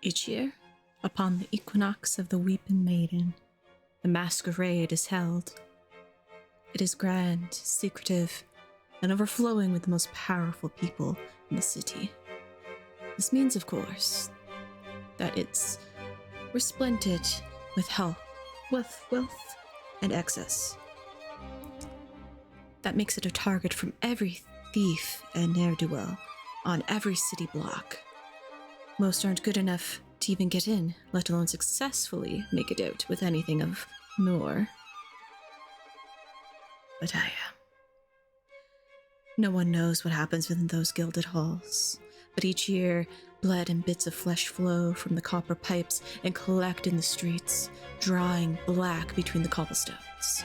Each year, upon the equinox of the Weeping Maiden, the Masquerade is held. It is grand, secretive, and overflowing with the most powerful people in the city. This means, of course, that it's resplendent with health, with wealth, and excess. That makes it a target from every thief and ne'er-do-well on every city block. Most aren't good enough to even get in, let alone successfully make it out with anything of more. But I am. No one knows what happens within those gilded halls, but each year, blood and bits of flesh flow from the copper pipes and collect in the streets, drawing black between the cobblestones,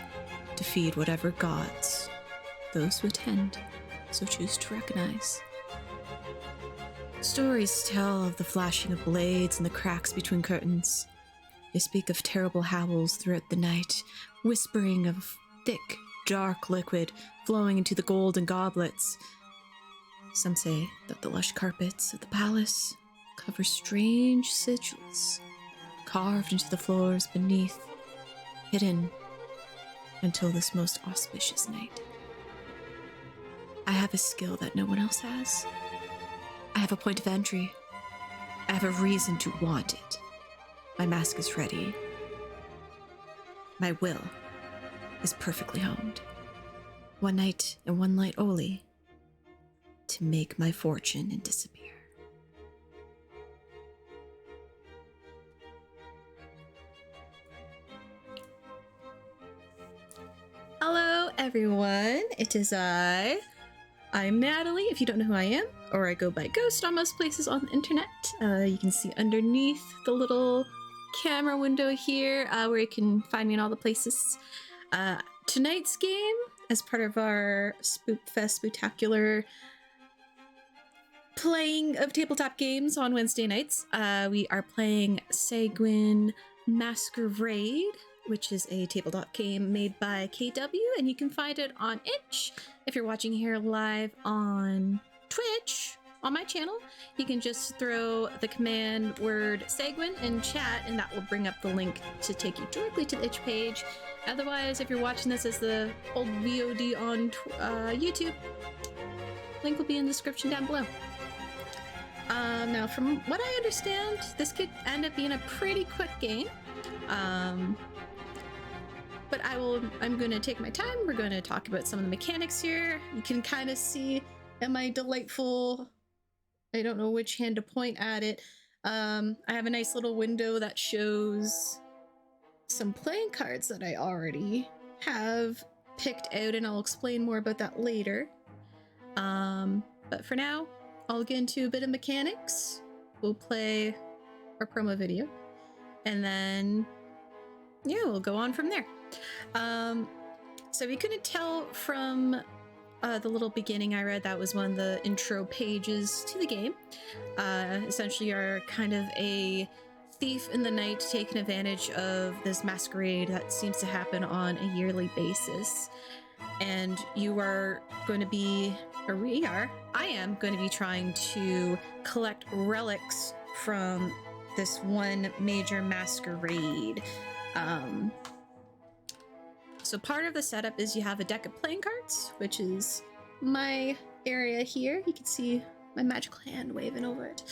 to feed whatever gods those who attend so choose to recognize. Stories tell of the flashing of blades and the cracks between curtains. They speak of terrible howls throughout the night, whispering of thick, dark liquid flowing into the golden goblets. Some say that the lush carpets of the palace cover strange sigils carved into the floors beneath, hidden until this most auspicious night. I have a skill that no one else has. I have a point of entry. I have a reason to want it. My mask is ready. My will is perfectly honed. One night and one light only, to make my fortune and disappear. Hello, everyone. It is I'm Natalie, if you don't know who I am, or I go by Ghost on most places on the internet. You can see underneath the little camera window here where you can find me in all the places. Tonight's game, as part of our Spookfest Spooktacular playing of tabletop games on Wednesday nights, we are playing Sanguine Masquerade, which is a tabletop game made by KW, and you can find it on itch. If you're watching here live on Twitch, on my channel, you can just throw the command word Sanguine in chat, and that will bring up the link to take you directly to the itch page. Otherwise, if you're watching this as the old VOD on YouTube, link will be in the description down below. Now, from what I understand, this could end up being a pretty quick game. But I'm going to take my time. We're going to talk about some of the mechanics here. You can kind of see in my delightful, I don't know which hand to point at it. I have a nice little window that shows some playing cards that I already have picked out, and I'll explain more about that later. But for now, I'll get into a bit of mechanics. We'll play our promo video, and then yeah, we'll go on from there. So we couldn't tell from the little beginning I read, that was one of the intro pages to the game. Essentially, you're kind of a thief in the night taking advantage of this masquerade that seems to happen on a yearly basis. And you are going to be, or I am going to be trying to collect relics from this one major masquerade. So part of the setup is you have a deck of playing cards, which is my area here. You can see my magical hand waving over it.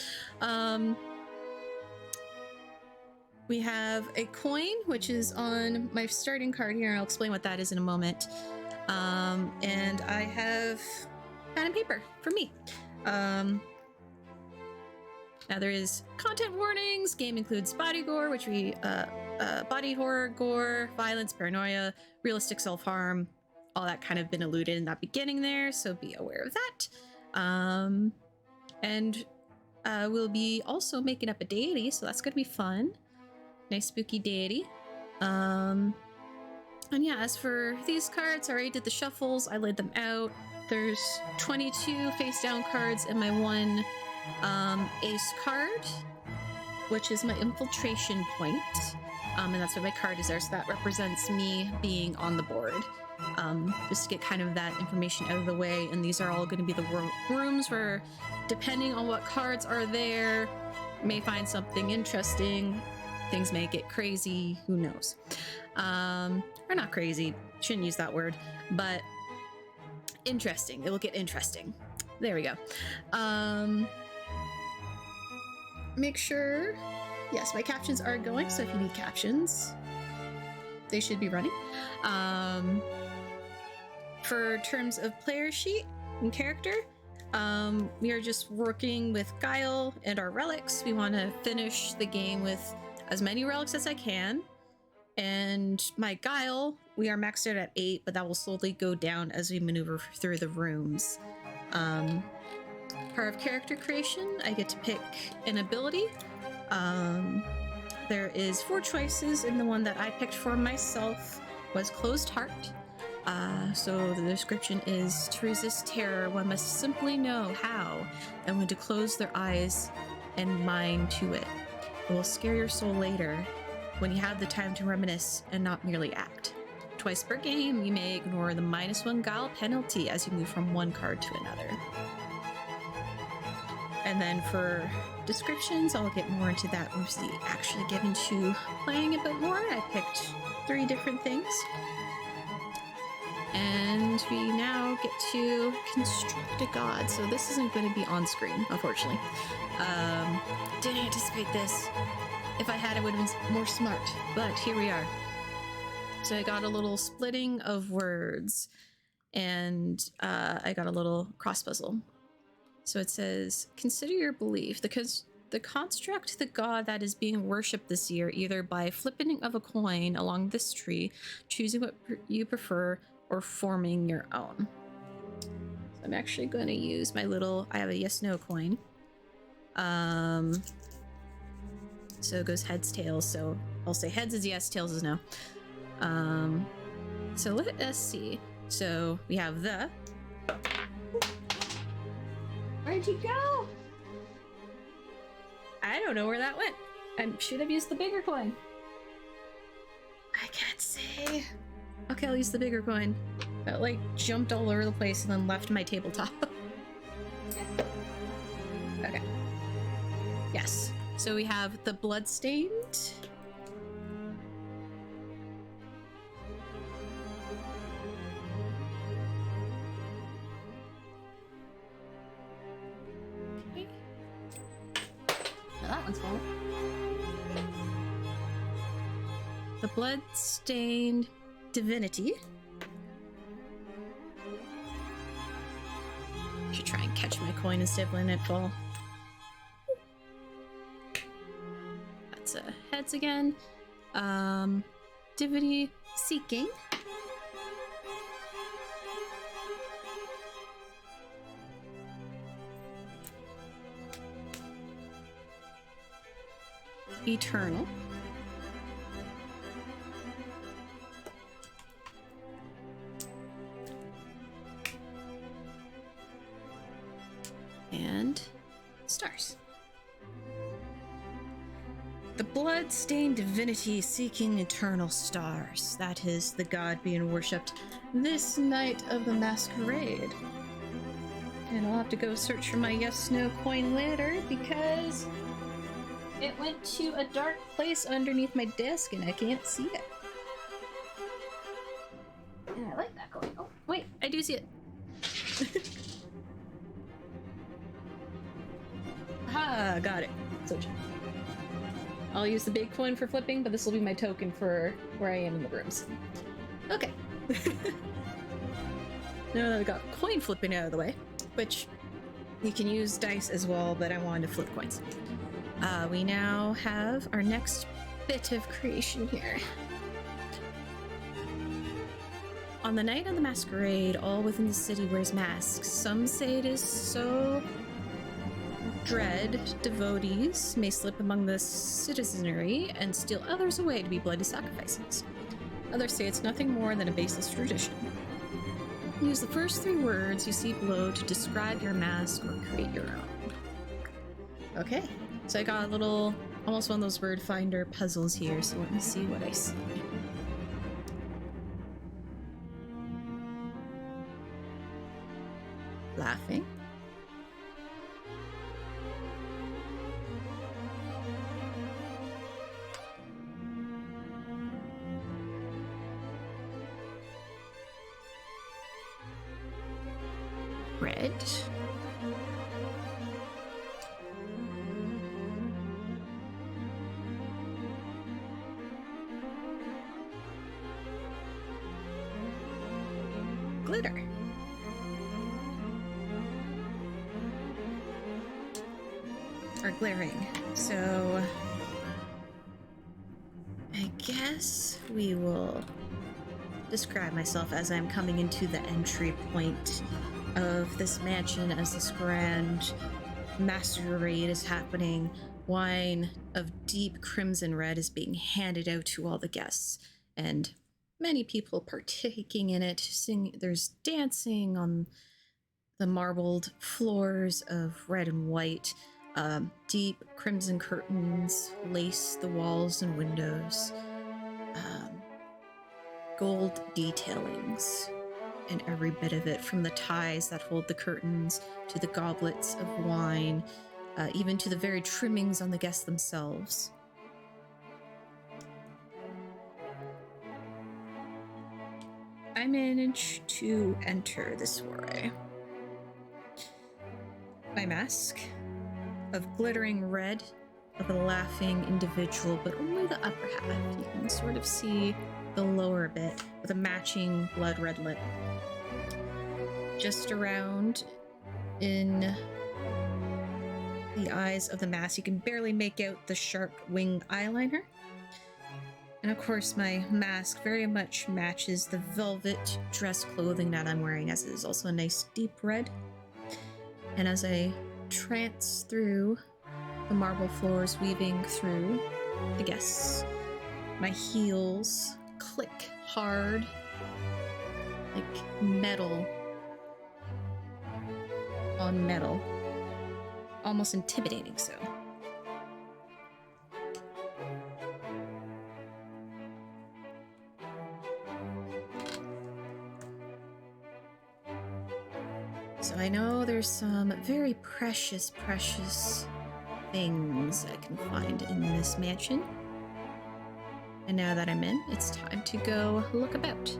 We have a coin, which is on my starting card here. I'll explain what that is in a moment. And I have pen and paper for me. Now there is content warnings. Game includes body gore, which we body horror, gore, violence, paranoia, realistic self-harm, all that kind of been alluded in that beginning there, so be aware of that. And we'll be also making up a deity, so that's gonna be fun. Nice spooky deity. And yeah, as for these cards, I already did the shuffles, I laid them out. There's 22 face down cards and my one ace card, which is my infiltration point. And that's what my card is there, so that represents me being on the board. Just to get kind of that information out of the way. And these are all going to be the rooms where, depending on what cards are there, may find something interesting. Things may get crazy, who knows. Or not crazy, shouldn't use that word, but interesting. It will get interesting. There we go. Make sure, yes, my captions are going, so if you need captions, they should be running. For terms of player sheet and character, we are just working with Guile and our relics. We want to finish the game with as many relics as I can. And my Guile, we are maxed out at 8, but that will slowly go down as we maneuver through the rooms. Part of character creation, I get to pick an ability. There is 4 choices, and the one that I picked for myself was Closed Heart. So the description is, to resist terror, one must simply know how and when to close their eyes and mind to it. It will scare your soul later when you have the time to reminisce and not merely act. Twice per game, you may ignore the -1 Guile penalty as you move from one card to another. And then for descriptions, I'll get more into that once we actually get into playing a bit more. I picked 3 different things. And we now get to construct a god. So this isn't going to be on screen, unfortunately. Didn't anticipate this. If I had, it would have been more smart. But here we are. So I got a little splitting of words. And I got a little cross puzzle. So it says, consider your belief. The construct the god that is being worshipped this year, either by flipping of a coin along this tree, choosing what you prefer, or forming your own. So I'm actually going to use my little, I have a yes/no coin. So it goes heads, tails. So I'll say heads is yes, tails is no. So let us see. So we have the. Where'd you go? I don't know where that went. I should have used the bigger coin. I can't say. Okay, I'll use the bigger coin. That like jumped all over the place and then left my tabletop. Okay. Yes. So we have the bloodstained. Okay. Now that one's full. The bloodstained divinity. Should try and catch my coin instead of letting it fall. That's heads again. Divinity seeking. Eternal. And stars. The blood-stained divinity seeking eternal stars. That is the god being worshipped this night of the Masquerade. And I'll have to go search for my yes/no coin later because it went to a dark place underneath my desk and I can't see it. And I like that coin. Oh, wait, I do see it. Ah, got it. Switch. I'll use the big coin for flipping, but this will be my token for where I am in the rooms. Okay. Now that I got coin flipping out of the way, which you can use dice as well, but I wanted to flip coins. We now have our next bit of creation here. On the night of the masquerade, all within the city wears masks. Some say it is so dread devotees may slip among the citizenry and steal others away to be bloody sacrifices. Others say it's nothing more than a baseless tradition. Use the first 3 words you see below to describe your mask or create your own. Okay, so I got a little, almost one of those word finder puzzles here, so let me see what I see. Laughing. Red. Glitter. Or glaring. So I guess we will describe myself as I'm coming into the entry point of this mansion as this grand masquerade is happening. Wine of deep crimson red is being handed out to all the guests, and many people partaking in it. There's dancing on the marbled floors of red and white. Deep crimson curtains lace the walls and windows. Gold detailings in every bit of it, from the ties that hold the curtains to the goblets of wine, even to the very trimmings on the guests themselves. I managed to enter this soiree. My mask of glittering red, of a laughing individual, but only the upper half. You can sort of see the lower bit with a matching blood red lip. Just around in the eyes of the mask, you can barely make out the sharp winged eyeliner. And of course, my mask very much matches the velvet dress clothing that I'm wearing, as it is also a nice deep red. And as I trance through the marble floors, weaving through the guests, my heels click hard like metal on metal, almost intimidating so. So I know there's some very precious things I can find in this mansion. And now that I'm in, it's time to go look about.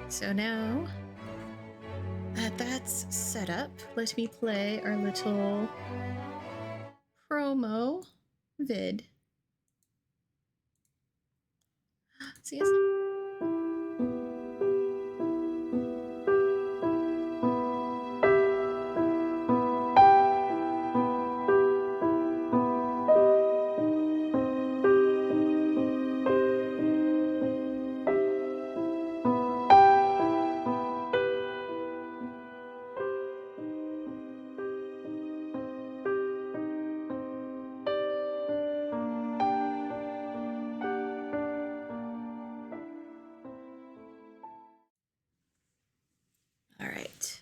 So now that that's set up, let me play our little promo vid. See you. All right.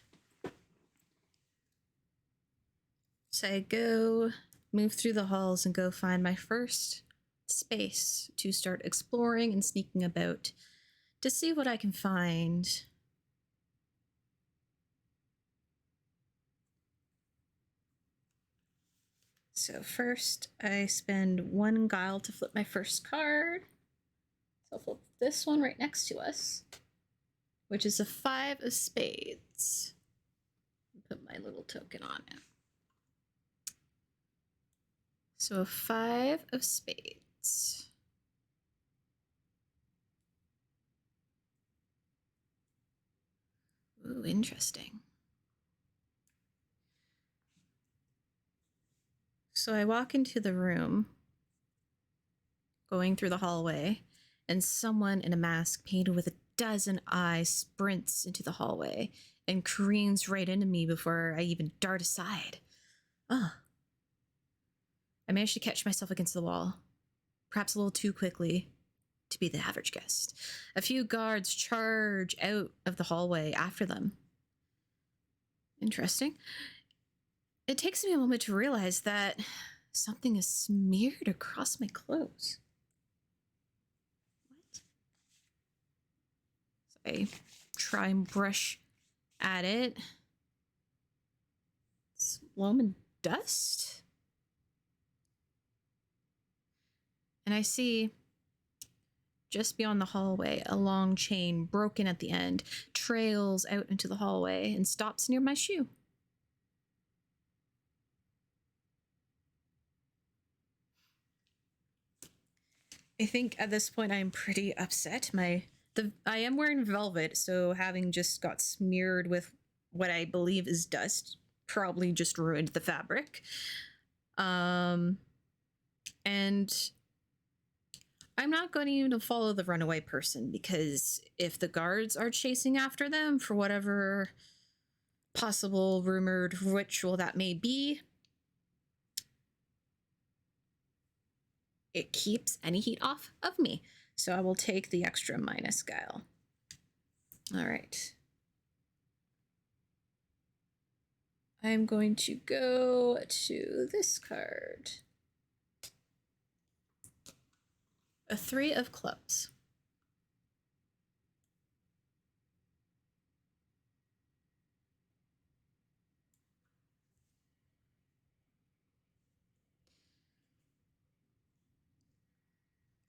So I move through the halls and go find my first space to start exploring and sneaking about to see what I can find. So first I spend 1 guile to flip my first card. So I'll flip this one right next to us, which is a 5 of spades. Put my little token on it. So a 5 of spades. Ooh, interesting. So I walk into the room, going through the hallway, and someone in a mask painted with a dozen eyes sprints into the hallway and careens right into me before I even dart aside. Ugh. I managed to catch myself against the wall, perhaps a little too quickly to be the average guest. A few guards charge out of the hallway after them. Interesting. It takes me a moment to realize that something is smeared across my clothes. What? So I try and brush at it. It's loam and dust. And I see, just beyond the hallway, a long chain broken at the end trails out into the hallway and stops near my shoe. I think at this point I'm pretty upset. I am wearing velvet, so having just got smeared with what I believe is dust probably just ruined the fabric. And I'm not going to even follow the runaway person, because if the guards are chasing after them for whatever possible rumored ritual that may be, it keeps any heat off of me. So I will take the extra minus guile. All right. I'm going to go to this card. A 3 of clubs.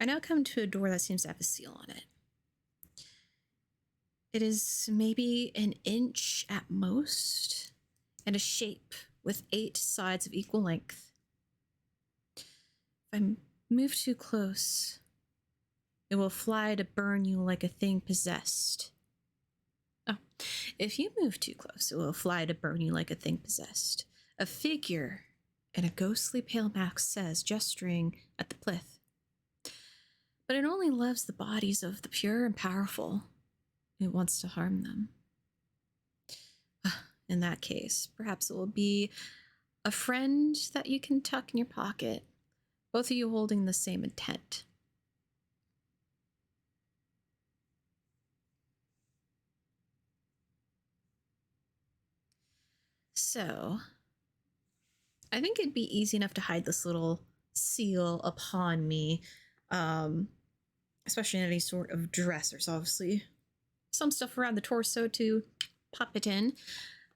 I now come to a door that seems to have a seal on it. It is maybe an inch at most, and a shape with 8 sides of equal length. If I move too close, it will fly to burn you like a thing possessed. Oh, if you move too close, it will fly to burn you like a thing possessed. A figure in a ghostly pale mask says, gesturing at the plinth. But it only loves the bodies of the pure and powerful. It wants to harm them. In that case, perhaps it will be a friend that you can tuck in your pocket, both of you holding the same intent. So, I think it'd be easy enough to hide this little seal upon me, especially in any sort of dress. There's obviously some stuff around the torso to pop it in.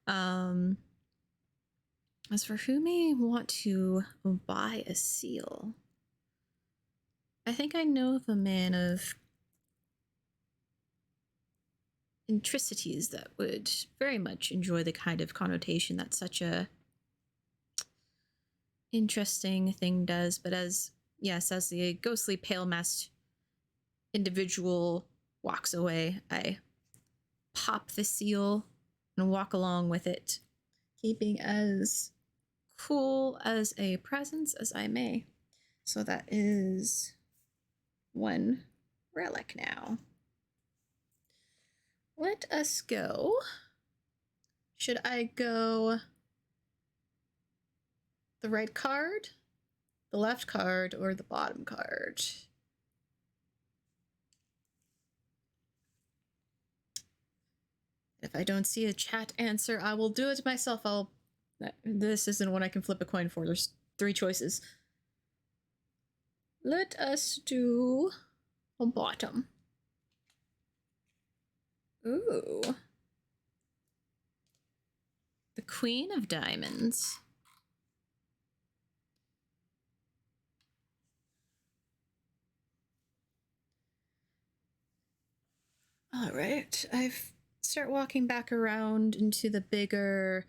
As for who may want to buy a seal, I think I know of a man of intricities that would very much enjoy the kind of connotation that such a interesting thing does. But as the ghostly pale masked individual walks away, I pop the seal and walk along with it, keeping as cool as a presence as I may. So that is 1 relic now. Let us go. Should I go the right card, the left card, or the bottom card? If I don't see a chat answer, I will do it myself. This isn't one I can flip a coin for. There's 3 choices. Let us do a bottom. Ooh. The Queen of Diamonds. All right. I've start walking back around into the bigger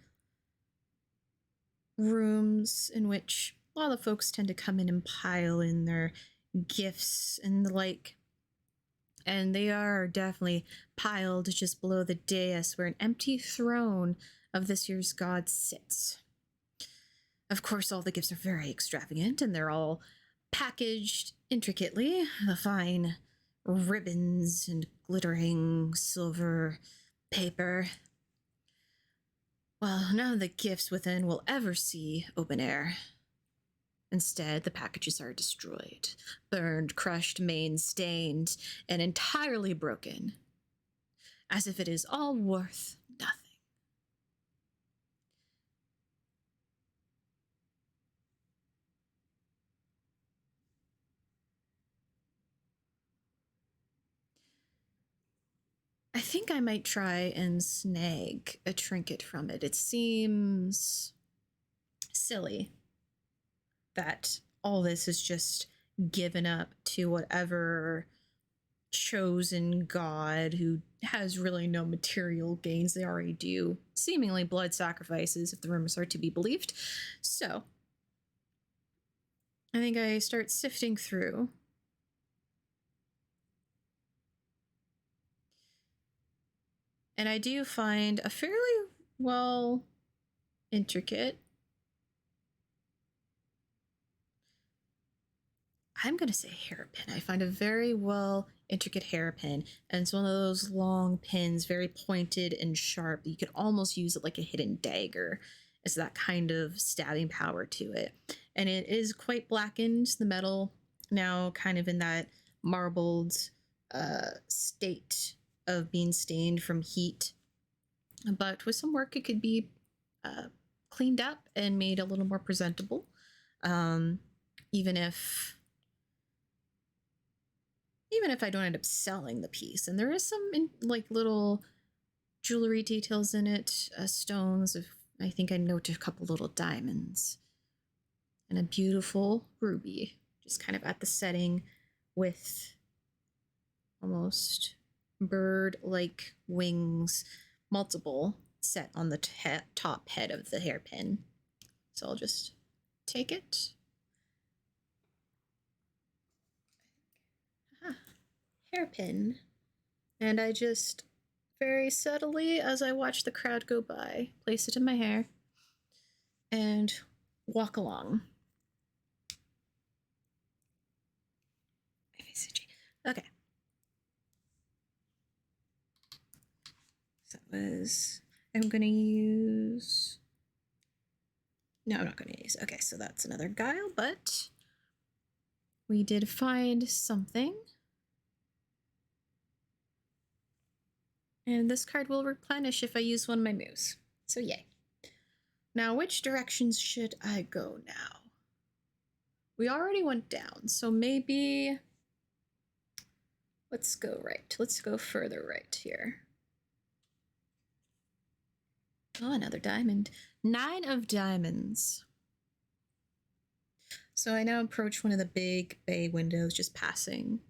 rooms in which a lot of folks tend to come in and pile in their gifts and the like. And they are definitely piled just below the dais where an empty throne of this year's god sits. Of course, all the gifts are very extravagant and they're all packaged intricately. The fine ribbons and glittering silver paper. Well, none of the gifts within will ever see open air. Instead, the packages are destroyed, burned, crushed, maimed, stained, and entirely broken, as if it is all worth nothing. I think I might try and snag a trinket from it. It seems silly that all this is just given up to whatever chosen god who has really no material gains. They already do seemingly blood sacrifices, if the rumors are to be believed. So I think I start sifting through. And I do find a fairly well intricate. I'm going to say hairpin. I find a very well intricate hairpin, and it's one of those long pins, very pointed and sharp. You could almost use it like a hidden dagger. It's that kind of stabbing power to it. And it is quite blackened, the metal, now kind of in that marbled state of being stained from heat. But with some work, it could be cleaned up and made a little more presentable. Even if I don't end up selling the piece. And there is some like little jewelry details in it, stones. I think I note a couple little diamonds and a beautiful ruby, just kind of at the setting with almost bird-like wings, multiple set on the top head of the hairpin. So I'll just take it. Hairpin. And I just very subtly, as I watch the crowd go by, place it in my hair and walk along. Okay. So that was, I'm going to use, no, I'm not going to use, okay, so that's another guile, but we did find something. And this card will replenish if I use one of my moves. So yay. Now, which directions should I go now? We already went down, so maybe let's go right. Let's go further right here. Oh, another diamond. 9 of diamonds. So I now approach one of the big bay windows, just passing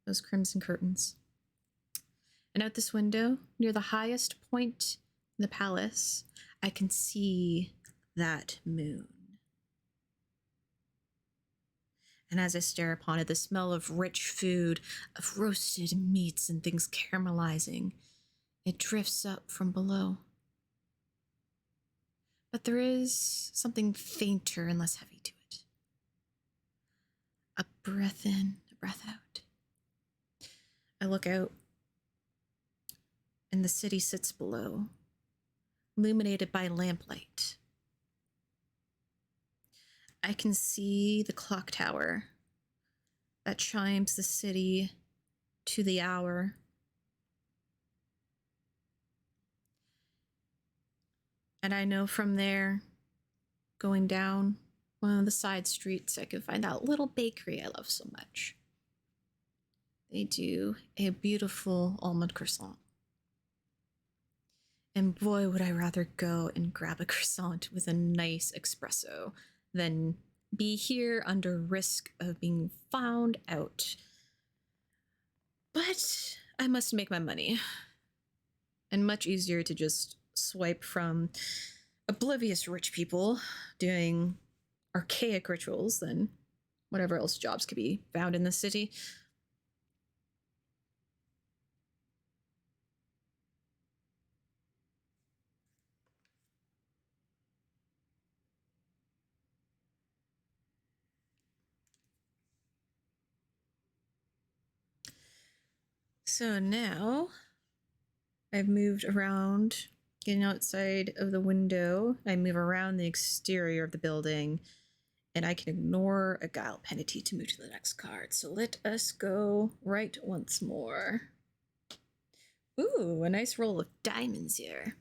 those crimson curtains. And out this window, near the highest point in the palace, I can see that moon. And as I stare upon it, the smell of rich food, of roasted meats and things caramelizing, it drifts up from below. But there is something fainter and less heavy to it. A breath in, a breath out. I look out, and the city sits below, illuminated by lamplight. I can see the clock tower that chimes the city to the hour. And I know from there, going down one of the side streets, I can find that little bakery I love so much. They do a beautiful almond croissant. And boy, would I rather go and grab a croissant with a nice espresso than be here under risk of being found out. But I must make my money. And much easier to just swipe from oblivious rich people doing archaic rituals than whatever else jobs could be found in the city. So now I've moved around, getting outside of the window. I move around the exterior of the building, and I can ignore a guile penalty to move to the next card. So let us go right once more. Ooh, a nice roll of diamonds here.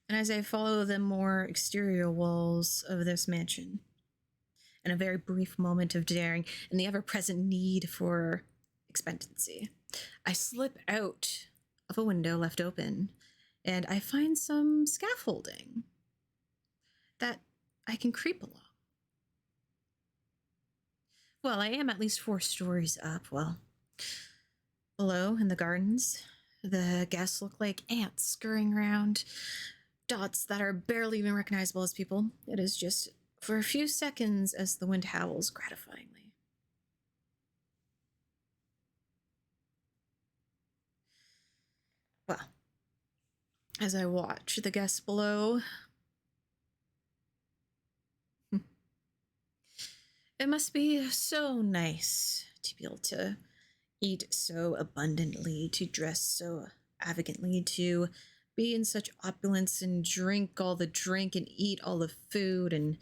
And as I follow the more exterior walls of this mansion, in a very brief moment of daring and the ever-present need for expectancy, I slip out of a window left open, and I find some scaffolding that I can creep along. Well, I am at least 4 stories up. Well, below in the gardens, the guests look like ants scurrying around, dots that are barely even recognizable as people. It is just for a few seconds as the wind howls gratifyingly. Well, as I watch the guests below, it must be so nice to be able to eat so abundantly, to dress so avagantly, to be in such opulence and drink all the drink and eat all the food and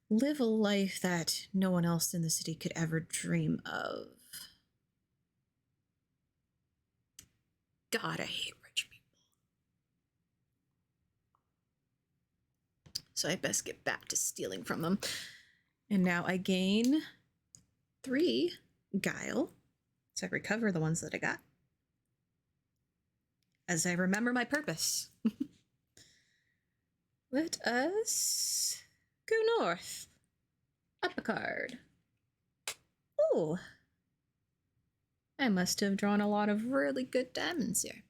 live a life that no one else in the city could ever dream of. God, I hate rich people. So I best get back to stealing from them. And now I gain 3 guile. So I recover the ones that I got, as I remember my purpose. Let us go north. Up a card. Ooh. I must have drawn a lot of really good diamonds here.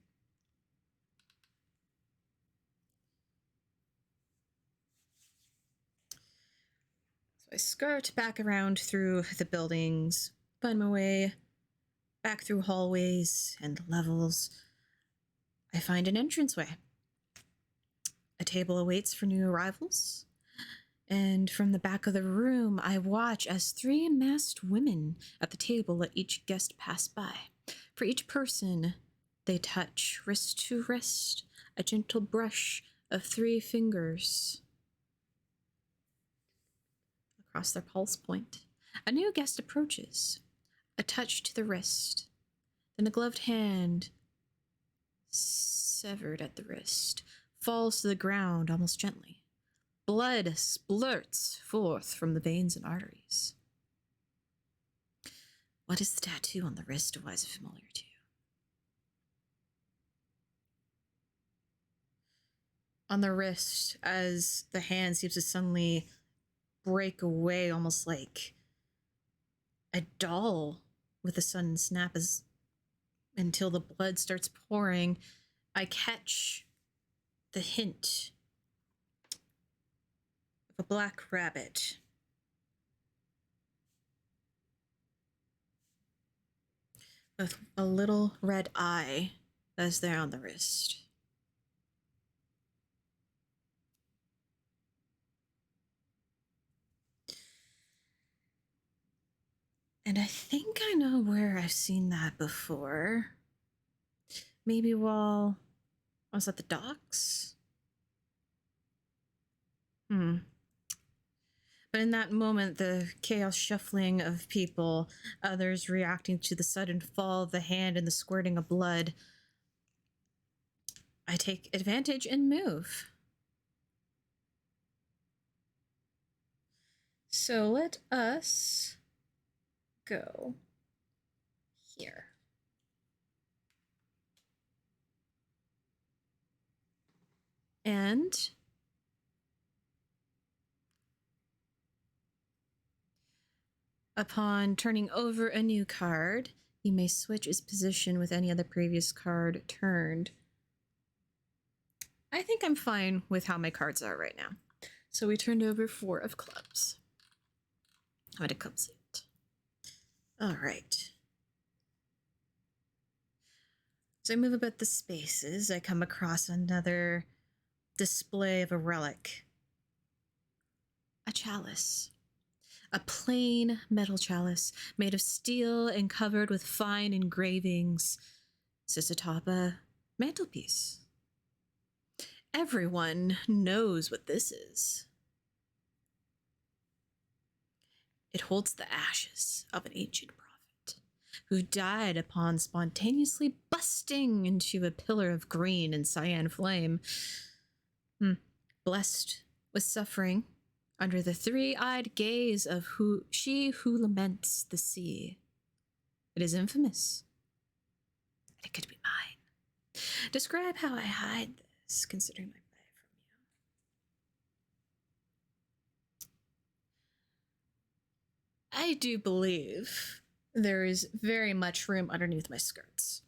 So I skirt back around through the buildings, find my way back through hallways and levels. I find an entranceway. A table awaits for new arrivals, and from the back of the room, I watch as 3 masked women at the table let each guest pass by. For each person, they touch wrist to wrist, a gentle brush of 3 fingers across their pulse point. A new guest approaches, a touch to the wrist, then a gloved hand, severed at the wrist, falls to the ground almost gently. Blood splurts forth from the veins and arteries. What is the tattoo on the wrist? Why is it familiar to you? On the wrist, as the hand seems to suddenly break away, almost like a doll with a sudden snap, as until the blood starts pouring, I catch the hint of a black rabbit. With a little red eye that's there on the wrist. And I think I know where I've seen that before. Maybe while I was at the docks? But in that moment, the chaos shuffling of people, others reacting to the sudden fall of the hand and the squirting of blood, I take advantage and move. So let us go here. And upon turning over a new card, you may switch its position with any other previous card turned. I think I'm fine with how my cards are right now. So we turned over 4 of clubs. How to clubs it? All right. So I move about the spaces. I come across another display of a relic. A chalice. A plain metal chalice made of steel and covered with fine engravings sits atop a mantelpiece. Everyone knows what this is. It holds the ashes of an ancient prophet who died upon spontaneously busting into a pillar of green and cyan flame. Blessed with suffering under the three-eyed gaze of she who laments the sea. It is infamous, and it could be mine. Describe how I hide this, considering my play from you. I do believe there is very much room underneath my skirts.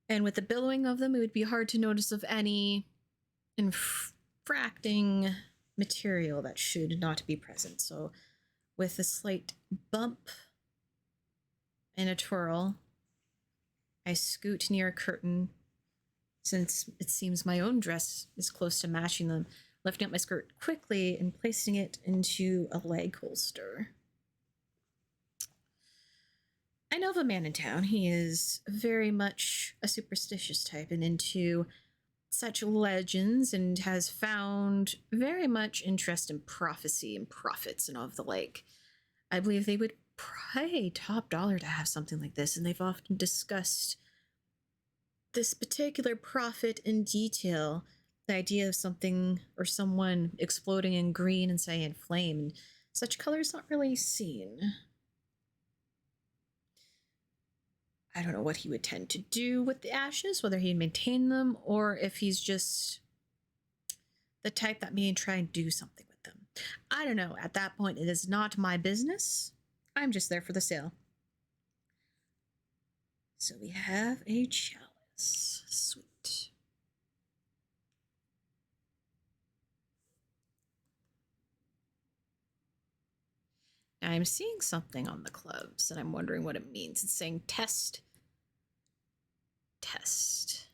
And with the billowing of them, it would be hard to notice of any infracting material that should not be present. So with a slight bump and a twirl, I scoot near a curtain, since it seems my own dress is close to matching them, lifting up my skirt quickly and placing it into a leg holster. I know of a man in town. He is very much a superstitious type and into such legends, and has found very much interest in prophecy and prophets and all of the like. I believe they would pay top dollar to have something like this, and they've often discussed this particular prophet in detail. The idea of something or someone exploding in green and cyan flame, and such colors not really seen. I don't know what he would tend to do with the ashes, whether he'd maintain them, or if he's just the type that may try and do something with them. I don't know. At that point, it is not my business. I'm just there for the sale. So we have a chalice. Sweet. Now I'm seeing something on the clubs, and I'm wondering what it means. It's saying test. Test.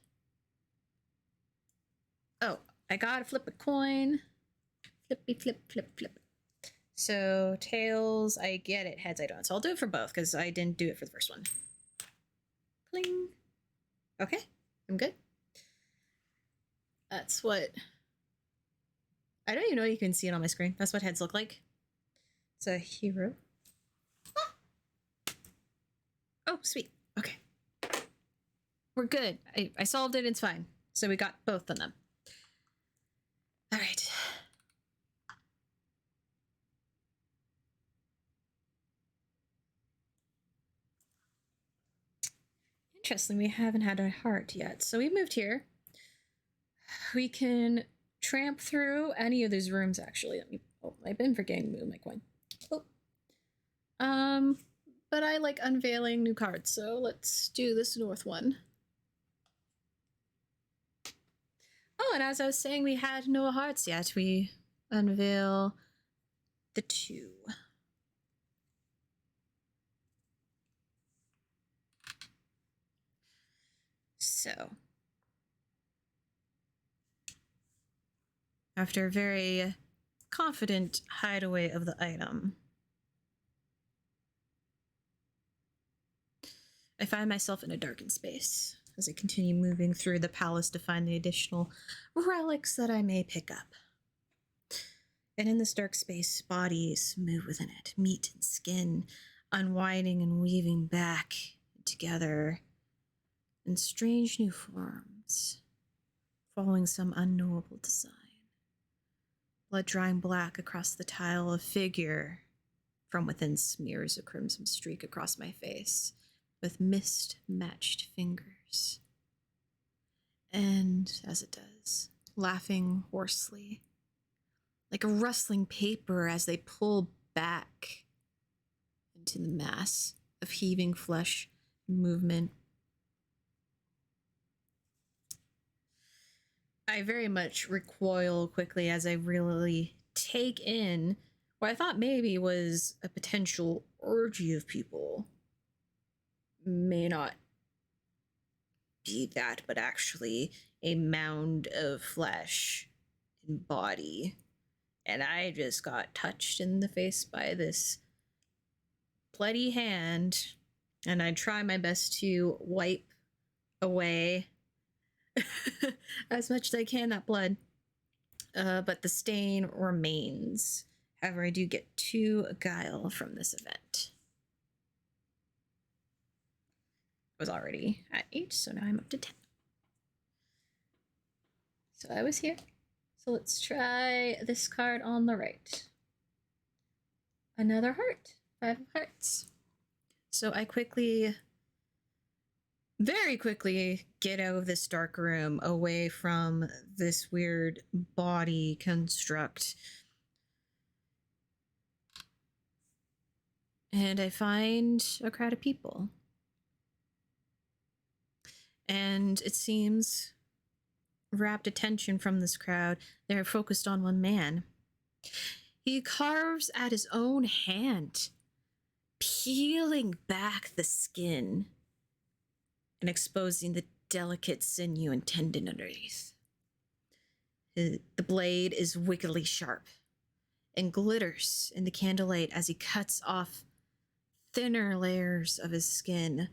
Oh, I gotta flip a coin. Flippy, flip, flip, flip. So, tails, I get it. Heads, I don't. So I'll do it for both, because I didn't do it for the first one. Pling. Okay, I'm good. That's what... I don't even know you can see it on my screen. That's what heads look like. It's a hero. Oh, sweet. Okay. We're good. I solved it. It's fine. So we got both of them. All right. Interesting. We haven't had a heart yet. So we moved here. We can tramp through any of these rooms, actually. Oh, I've been forgetting to move my coin. Oh. But I like unveiling new cards, so let's do this north one. Oh, and as I was saying, we had no hearts yet. We unveil the 2. So, after a very confident hideaway of the item, I find myself in a darkened space as I continue moving through the palace to find the additional relics that I may pick up. And in this dark space, bodies move within it, meat and skin, unwinding and weaving back together in strange new forms, following some unknowable design. Blood drying black across the tile, a figure from within smears a crimson streak across my face, with mist-matched fingers. And, as it does, laughing hoarsely, like a rustling paper as they pull back into the mass of heaving flesh and movement. I very much recoil quickly as I really take in what I thought maybe was a potential orgy of people. May not be that, but actually a mound of flesh and body And I just got touched in the face by this bloody hand, and I try my best to wipe away as much as I can that blood. But the stain remains. However, I do get 2 guile from this event. I was already at 8, so now I'm up to 10. So I was here. So let's try this card on the right. Another heart. 5 of hearts. So I very quickly get out of this dark room, away from this weird body construct. And I find a crowd of people. And it seems rapt attention from this crowd. They're focused on one man. He carves at his own hand, peeling back the skin and exposing the delicate sinew and tendon underneath. The blade is wickedly sharp and glitters in the candlelight as he cuts off thinner layers of his skin,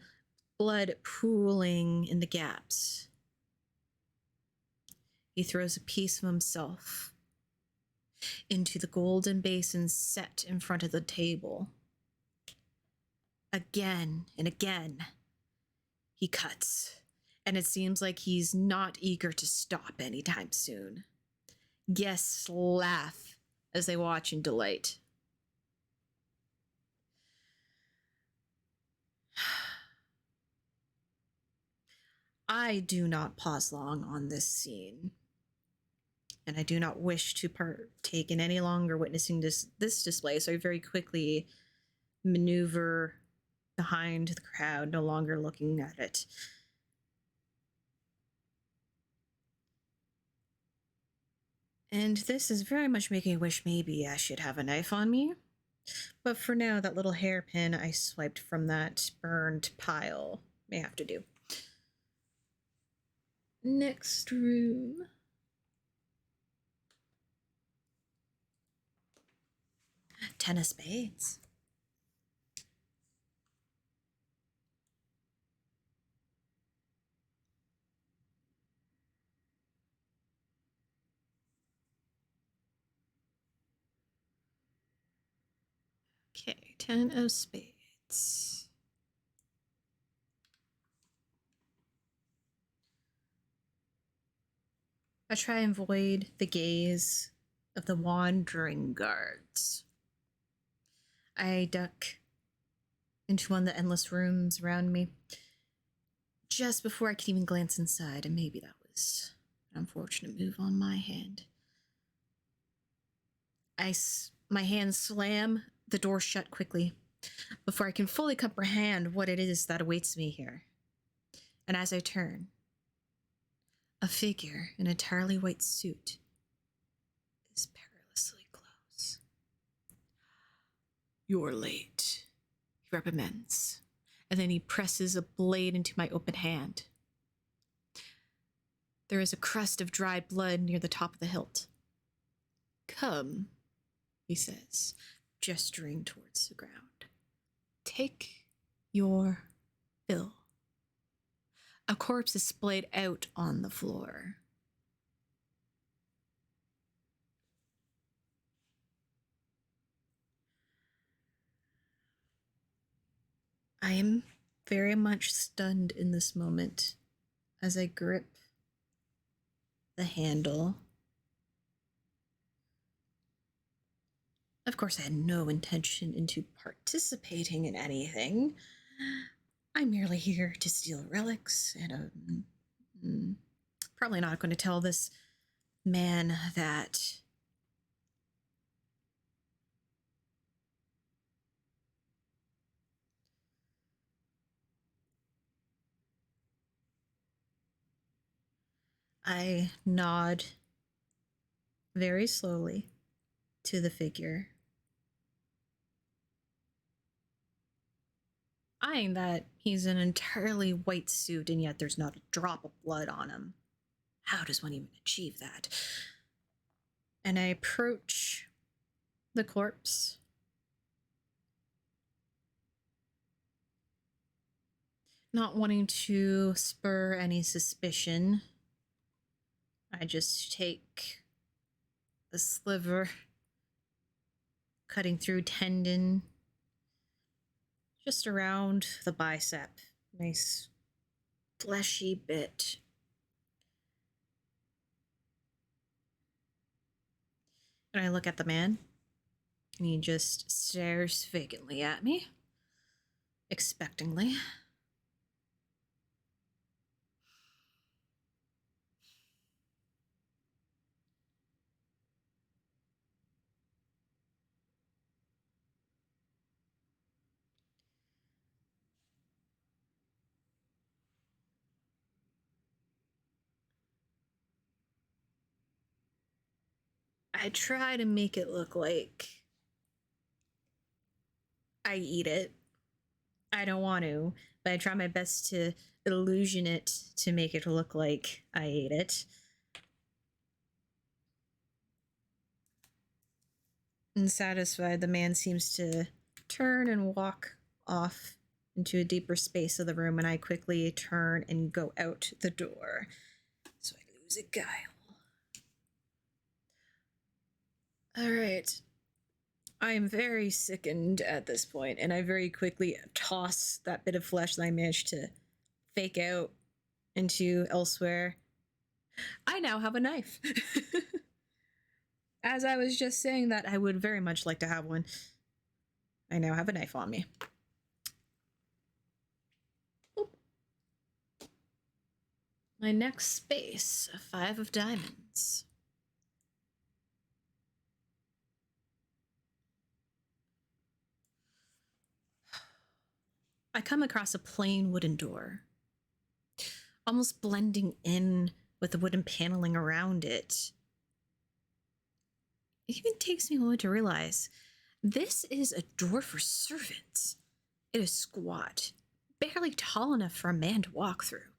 blood pooling in the gaps. He throws a piece of himself into the golden basin set in front of the table. Again and again, he cuts, and it seems like he's not eager to stop anytime soon. Guests laugh as they watch in delight. I do not pause long on this scene, and I do not wish to partake in any longer witnessing this display, so I very quickly maneuver behind the crowd, no longer looking at it. And this is very much making me wish maybe I should have a knife on me. But for now, that little hairpin I swiped from that burned pile may have to do. Next room. Ten of spades. Okay, 10 of spades. I try and avoid the gaze of the wandering guards. I duck into one of the endless rooms around me just before I could even glance inside, and maybe that was an unfortunate move on my hand. My hands slam the door shut quickly before I can fully comprehend what it is that awaits me here. And as I turn, a figure in an entirely white suit is perilously close. "You're late," he reprimants, and then he presses a blade into my open hand. There is a crust of dried blood near the top of the hilt. "Come," he says, gesturing towards the ground. "Take your fill." A corpse is splayed out on the floor. I am very much stunned in this moment as I grip the handle. Of course, I had no intention into participating in anything. I'm merely here to steal relics, and probably not going to tell this man that I nod very slowly to the figure, eyeing that he's in an entirely white suit and yet there's not a drop of blood on him. How does one even achieve that? And I approach the corpse. Not wanting to spur any suspicion, I just take a sliver, cutting through tendon, just around the bicep. Nice fleshy bit. And I look at the man, and he just stares vacantly at me, expectingly. I try to make it look like I eat it. I don't want to, but I try my best to illusion it to make it look like I ate it. And satisfied, the man seems to turn and walk off into a deeper space of the room, and I quickly turn and go out the door. So I lose a guile. Alright. I am very sickened at this point, and I very quickly toss that bit of flesh that I managed to fake out into elsewhere. I now have a knife. As I was just saying that, I would very much like to have one. I now have a knife on me. Oop. My next space, a 5 of diamonds. I come across a plain wooden door, almost blending in with the wooden paneling around it. It even takes me a moment to realize this is a door for servants. It is squat, barely tall enough for a man to walk through,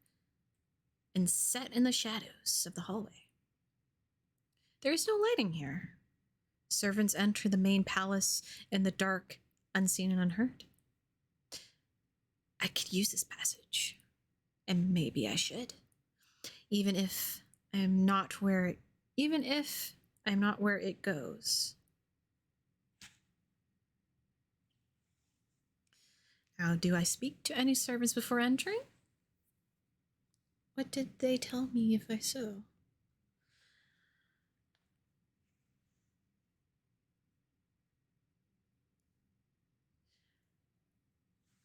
and set in the shadows of the hallway. There is no lighting here. Servants enter the main palace in the dark, unseen and unheard. I could use this passage, and maybe I should, even if I'm not where it goes. How do I speak to any servants before entering? What did they tell me if I so?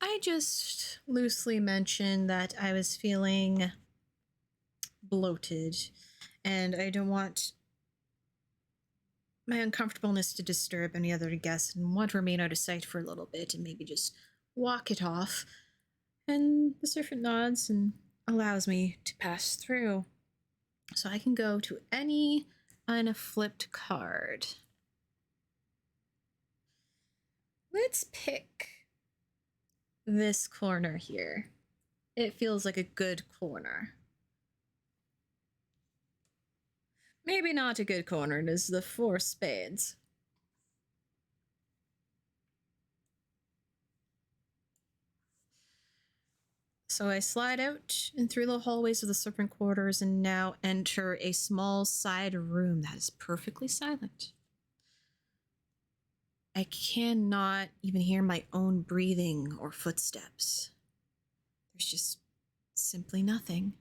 I just loosely mentioned that I was feeling bloated, and I don't want my uncomfortableness to disturb any other guests, and want to remain out of sight for a little bit and maybe just walk it off. And the servant nods and allows me to pass through. So I can go to any unflipped card. Let's pick this corner here. It feels like a good corner. Maybe not a good corner. It is the 4 spades. So I slide out and through the hallways of the serpent quarters and now enter a small side room that is perfectly silent. I cannot even hear my own breathing or footsteps. There's just simply nothing.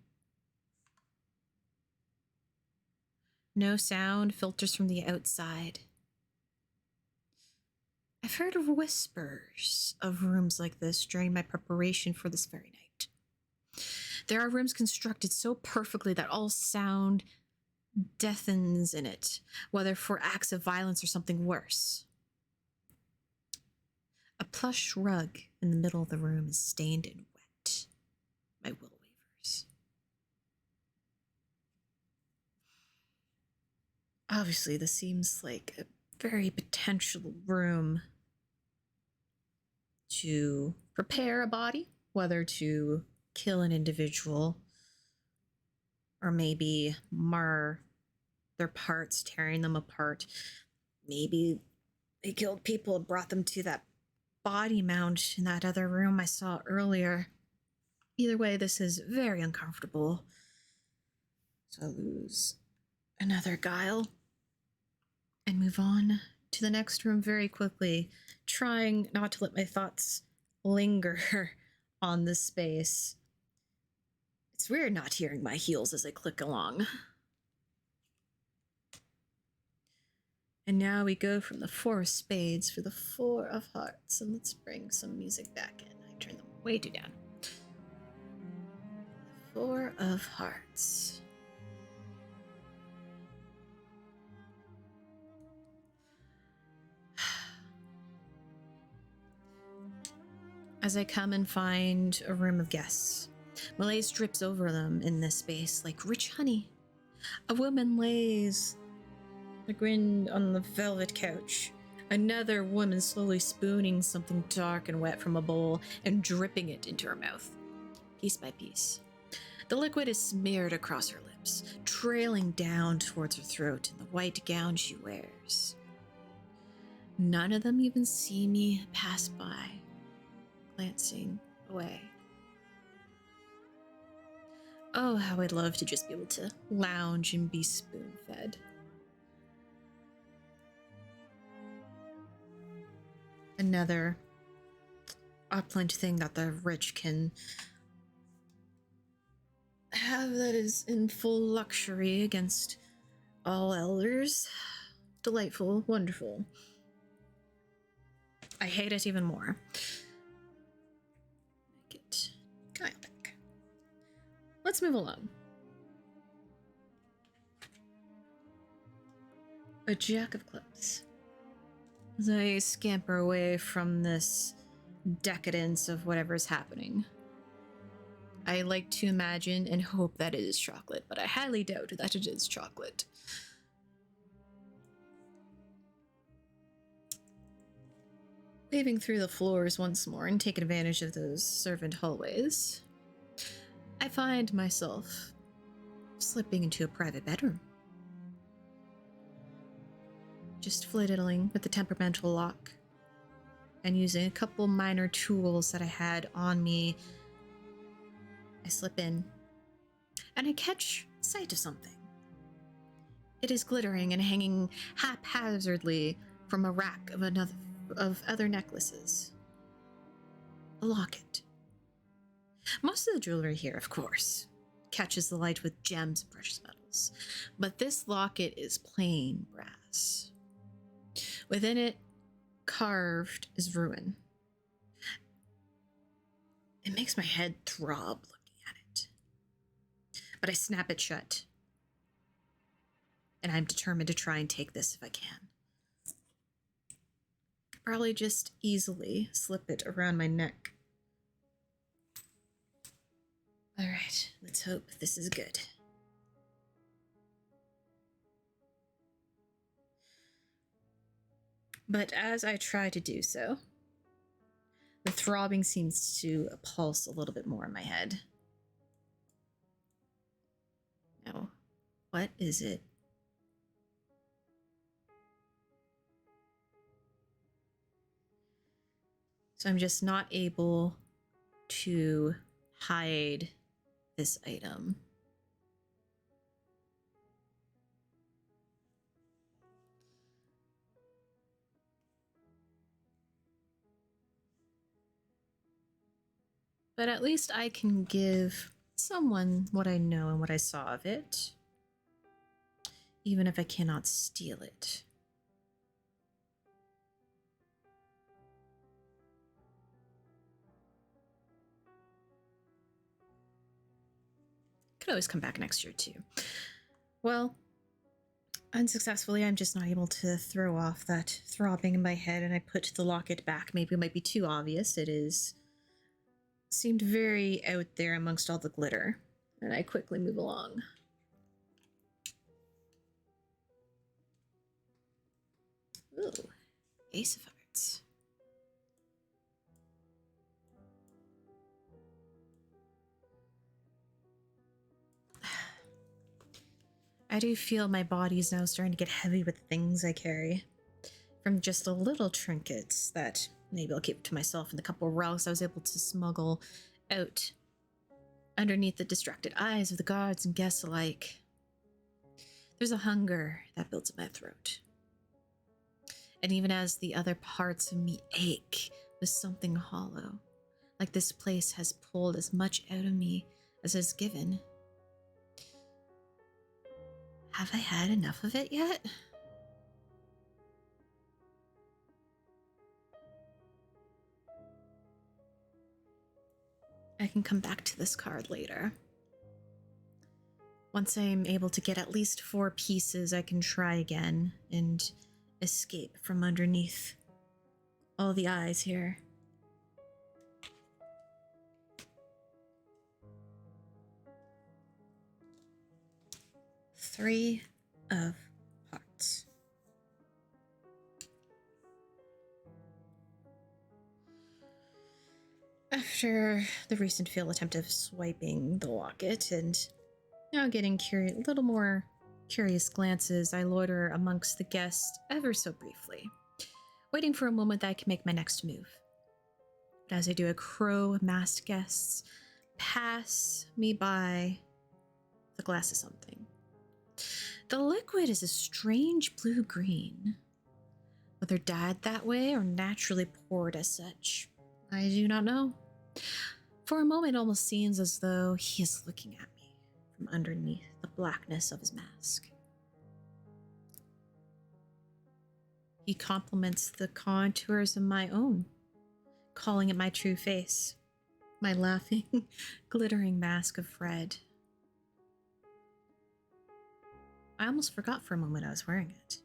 No sound filters from the outside. I've heard of whispers of rooms like this during my preparation for this very night. There are rooms constructed so perfectly that all sound deafens in it, whether for acts of violence or something worse. A plush rug in the middle of the room is stained and wet by will wavers. Obviously, this seems like a very potential room to prepare a body, whether to kill an individual or maybe mar their parts, tearing them apart. Maybe they killed people and brought them to that body mount in that other room I saw earlier. Either way, this is very uncomfortable. So I lose another guile and move on to the next room very quickly, trying not to let my thoughts linger on this space. It's weird not hearing my heels as I click along. And now we go from the 4 of spades for the 4 of hearts. And let's bring some music back in. I turned them way too down. 4 of hearts. As I come and find a room of guests, malaise drips over them in this space like rich honey. A woman lays a grin on the velvet couch. Another woman slowly spooning something dark and wet from a bowl and dripping it into her mouth, piece by piece. The liquid is smeared across her lips, trailing down towards her throat in the white gown she wears. None of them even see me pass by, glancing away. Oh, how I'd love to just be able to lounge and be spoon-fed. Another opulent thing that the rich can have that is in full luxury against all elders. Delightful, wonderful. I hate it even more. Make it kind of back. Let's move along. A Jack of Clubs. As I scamper away from this decadence of whatever's happening. I like to imagine and hope that it is chocolate, but I highly doubt that it is chocolate. Paving through the floors once more and taking advantage of those servant hallways, I find myself slipping into a private bedroom. Just fiddling with the temperamental lock and using a couple minor tools that I had on me. I slip in and I catch sight of something. It is glittering and hanging haphazardly from a rack of other necklaces. A locket. Most of the jewelry here, of course, catches the light with gems and precious metals, but this locket is plain brass. Within it, carved is ruin. It makes my head throb looking at it. But I snap it shut. And I'm determined to try and take this if I can. Probably just easily slip it around my neck. Alright, let's hope this is good. But as I try to do so, the throbbing seems to pulse a little bit more in my head. Now, what is it? So I'm just not able to hide this item. But at least I can give someone what I know and what I saw of it, even if I cannot steal it. Could always come back next year too. Well, unsuccessfully, I'm just not able to throw off that throbbing in my head, and I put the locket back. Maybe it might be too obvious. It is seemed very out there amongst all the glitter, and I quickly move along. Ooh, Ace of Hearts. I do feel my body is now starting to get heavy with things I carry. from just a little trinkets that maybe I'll keep to myself and the couple of relics I was able to smuggle out underneath the distracted eyes of the guards and guests alike. There's a hunger that builds in my throat. And even as the other parts of me ache with something hollow, like this place has pulled as much out of me as it's given. Have I had enough of it yet? I can come back to this card later. Once I'm able to get at least 4 pieces, I can try again and escape from underneath all the eyes here. 3 of Hearts. After the recent failed attempt of swiping the locket and now getting a little more curious glances, I loiter amongst the guests ever so briefly, waiting for a moment that I can make my next move. But as I do, a crow of masked guests pass me by the glass of something. The liquid is a strange blue-green. Whether dyed that way or naturally poured as such, I do not know. For a moment, it almost seems as though he is looking at me from underneath the blackness of his mask. He compliments the contours of my own, calling it my true face, my laughing, glittering mask of red. I almost forgot for a moment I was wearing it.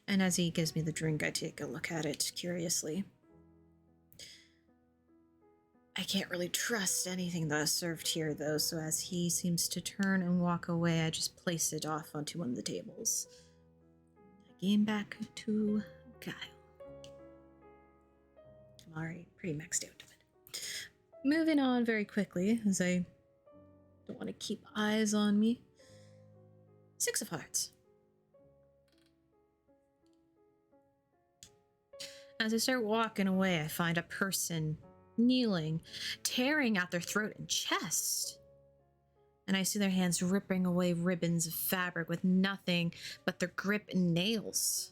And as he gives me the drink, I take a look at it curiously. I can't really trust anything that is served here, though, so as he seems to turn and walk away, I just place it off onto one of the tables. Again, back to Guile. I'm already pretty maxed out of it. Moving on very quickly, as I don't want to keep eyes on me. 6 of Hearts. As I start walking away, I find a person kneeling, tearing at their throat and chest. And I see their hands ripping away ribbons of fabric with nothing but their grip and nails.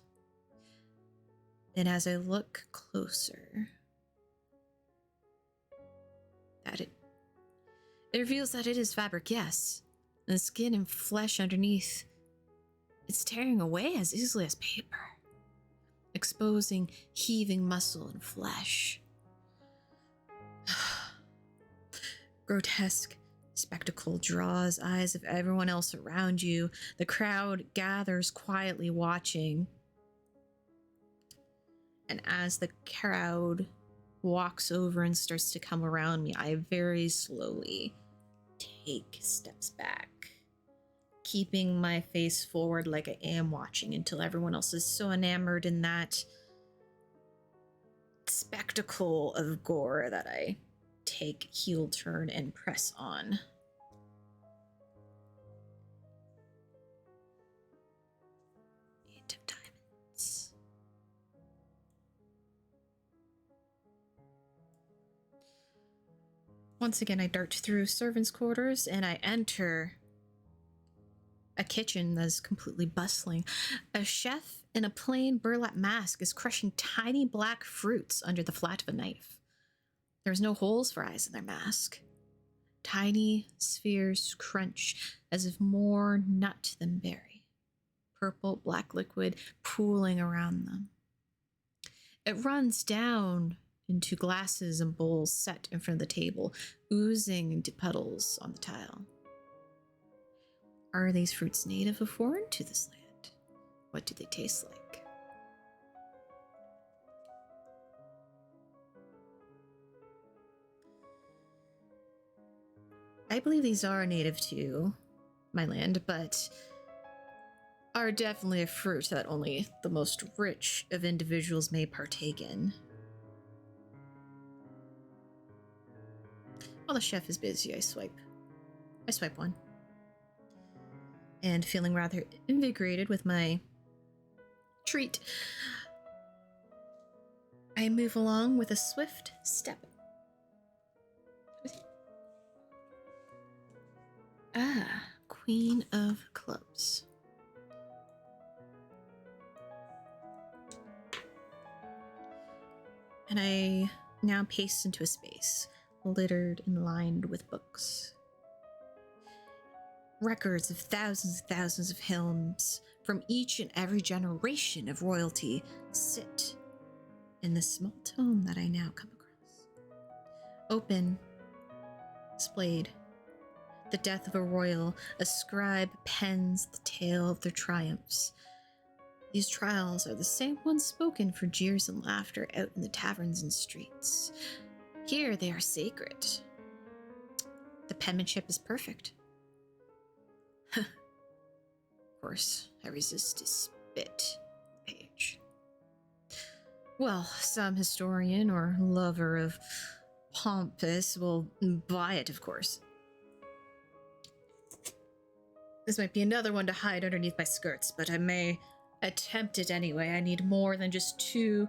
And as I look closer, it reveals that it is fabric, yes. And the skin and flesh underneath, it's tearing away as easily as paper, exposing heaving muscle and flesh. Grotesque spectacle draws eyes of everyone else around you. The crowd gathers quietly watching. And as the crowd walks over and starts to come around me, I very slowly take steps back, keeping my face forward like I am watching until everyone else is so enamored in that spectacle of gore that I take heel turn and press on. Eight of Diamonds. Once again, I dart through servants' quarters and I enter a kitchen that's completely bustling. A chef in a plain burlap mask is crushing tiny black fruits under the flat of a knife. There's no holes for eyes in their mask. Tiny spheres crunch as if more nut than berry. Purple black liquid pooling around them. It runs down into glasses and bowls set in front of the table, oozing into puddles on the tile. Are these fruits native or foreign to this land? What do they taste like? I believe these are native to my land, but are definitely a fruit that only the most rich of individuals may partake in. While the chef is busy, I swipe one. and feeling rather invigorated with my treat, I move along with a swift step. Ah, Queen of Clubs. And I now pace into a space littered and lined with books. Records of thousands of hymns from each and every generation of royalty sit in this small tome that I now come across. Open, displayed, the death of a royal, a scribe pens the tale of their triumphs. These trials are the same ones spoken for jeers and laughter out in the taverns and streets. Here they are sacred. The penmanship is perfect. Of course, I resist to spit the page. Well, some historian or lover of pompous will buy it, of course. This might be another one to hide underneath my skirts, but I may attempt it anyway. I need more than just 2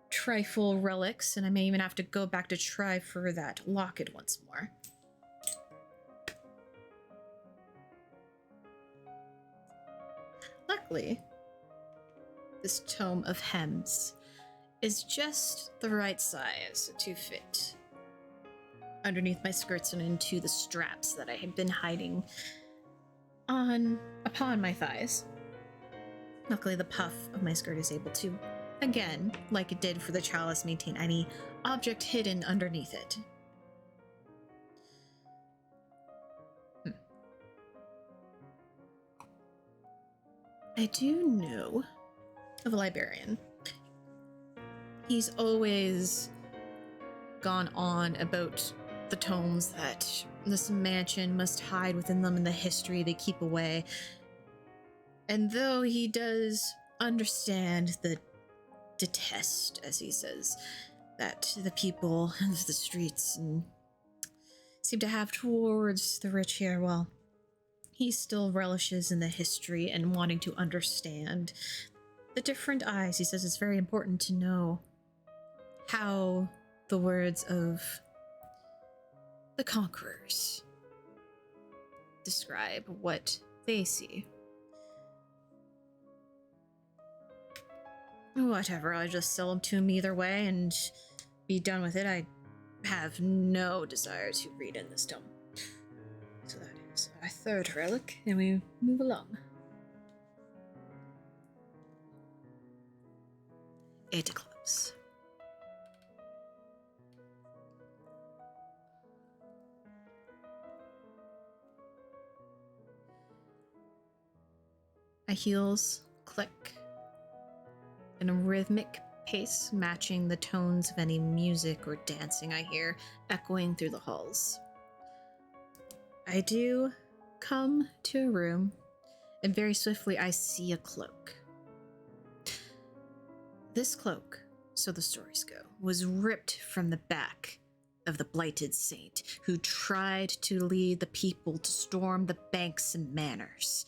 trifle relics, and I may even have to go back to try for that locket once more. Luckily, this tome of hems is just the right size to fit underneath my skirts and into the straps that I had been hiding upon my thighs. Luckily, the puff of my skirt is able to, again, like it did for the chalice, maintain any object hidden underneath it. I do know of a librarian. He's always gone on about the tomes that this mansion must hide within them and the history they keep away. And though he does understand the detest, as he says, that the people of the streets seem to have towards the rich here, well, he still relishes in the history and wanting to understand the different eyes. He says it's very important to know how the words of the conquerors describe what they see. Whatever, I'll just sell them to him either way and be done with it. I have no desire to read in this tome. So that is our 3rd relic, and we move along. 8 of clubs. My heels click in a rhythmic pace, matching the tones of any music or dancing I hear echoing through the halls. I do come to a room, and very swiftly I see a cloak. This cloak, so the stories go, was ripped from the back of the blighted saint who tried to lead the people to storm the banks and manors.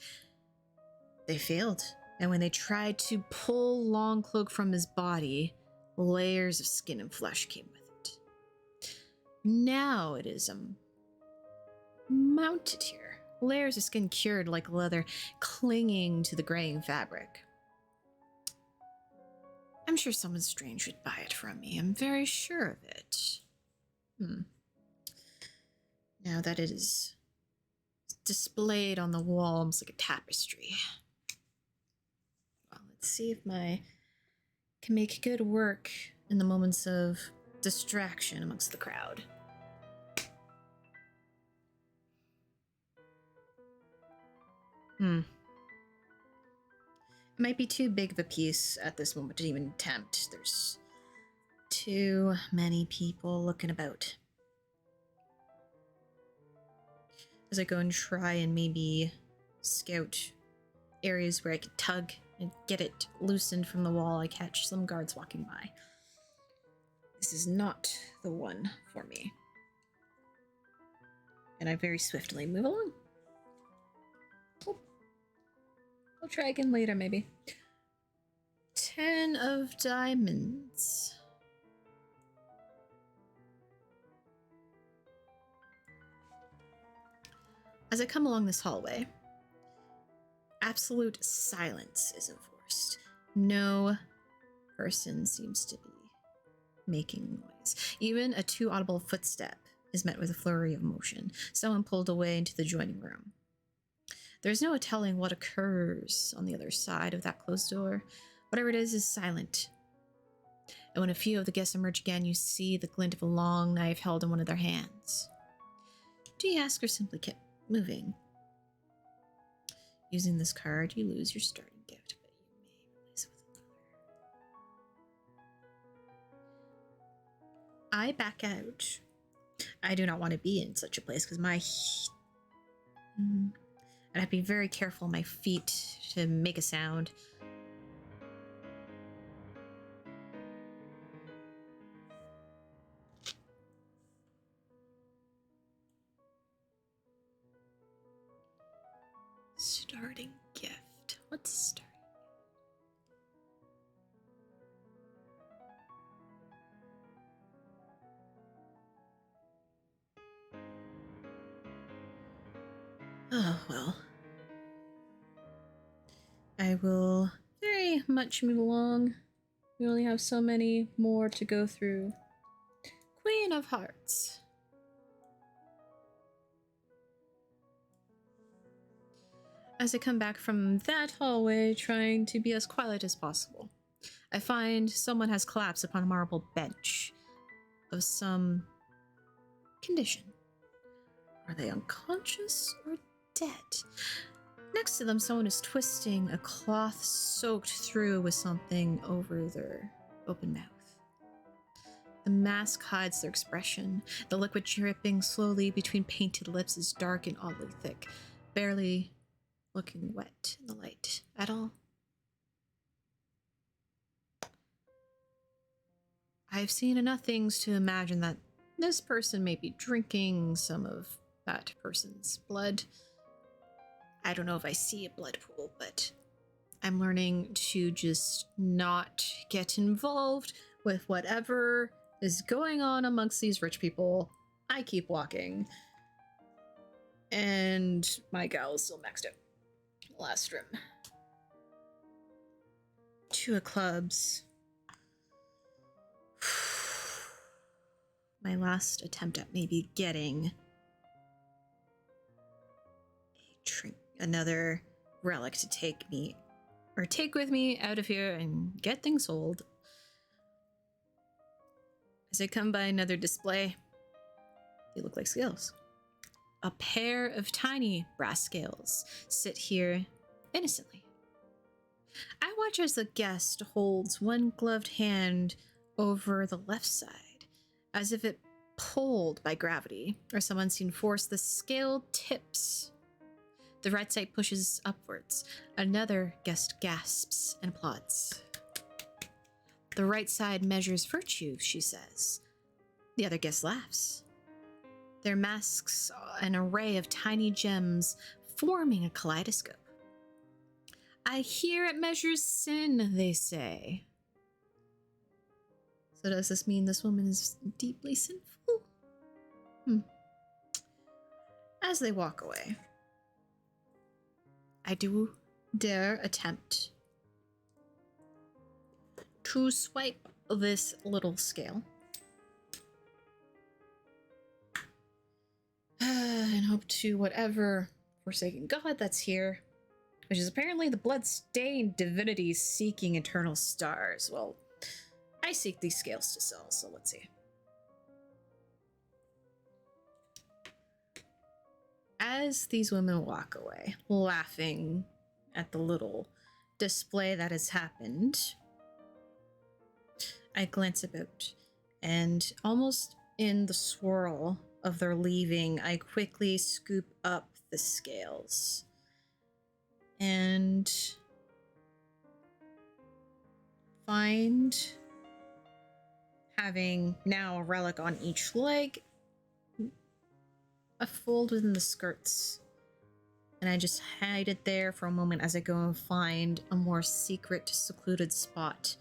They failed, and when they tried to pull Longcloak from his body, layers of skin and flesh came with it. Now it is mounted here, layers of skin cured like leather, clinging to the graying fabric. I'm sure someone strange would buy it from me. I'm very sure of it. Now that it is displayed on the wall almost like a tapestry. Well, let's see if I can make good work in the moments of distraction amongst the crowd. It might be too big of a piece at this moment to even attempt. There's too many people looking about. As I go and try and maybe scout areas where I could tug and get it loosened from the wall, I catch some guards walking by. This is not the one for me. And I very swiftly move along. Oh. I'll try again later, maybe. 10 of diamonds. As I come along this hallway, absolute silence is enforced. No person seems to be making noise. Even a too audible footstep is met with a flurry of motion. Someone pulled away into the adjoining room. There's no telling what occurs on the other side of that closed door. Whatever it is silent. And when a few of the guests emerge again, you see the glint of a long knife held in one of their hands. Do you ask or simply keep moving? Using this card, you lose your starting gift, but you may replace it with another. I back out. I do not want to be in such a place because I'd have to be very careful on my feet to make a sound. Starting gift. What's starting? Oh, well. I will very much move along. We only have so many more to go through. Queen of Hearts. As I come back from that hallway, trying to be as quiet as possible, I find someone has collapsed upon a marble bench of some condition. Are they unconscious or dead? Next to them, someone is twisting a cloth soaked through with something over their open mouth. The mask hides their expression. The liquid dripping slowly between painted lips is dark and oddly thick, barely looking wet in the light at all. I've seen enough things to imagine that this person may be drinking some of that person's blood. I don't know if I see a blood pool, but I'm learning to just not get involved with whatever is going on amongst these rich people. I keep walking. And my gal is still maxed out. Last room. 2 of clubs. My last attempt at maybe getting another relic to take with me out of here and get things sold. As I come by another display, they look like scales. A pair of tiny brass scales sit here innocently. I watch as the guest holds one gloved hand over the left side, as if it pulled by gravity, or someone seen force. The scale tips. The right side pushes upwards. Another guest gasps and applauds. The right side measures virtue, she says. The other guest laughs. Their masks an array of tiny gems forming a kaleidoscope. I hear it measures sin, they say. So does this mean this woman is deeply sinful? As they walk away, I do dare attempt to swipe this little scale and hope to whatever forsaken god that's here, which is apparently the blood-stained divinity seeking eternal stars. Well, I seek these scales to sell, so let's see. As these women walk away, laughing at the little display that has happened, I glance about, and almost in the swirl of their leaving, I quickly scoop up the scales and find, having now a relic on each leg, a fold within the skirts And I just hide it there for a moment as I go and find a more secret, secluded spot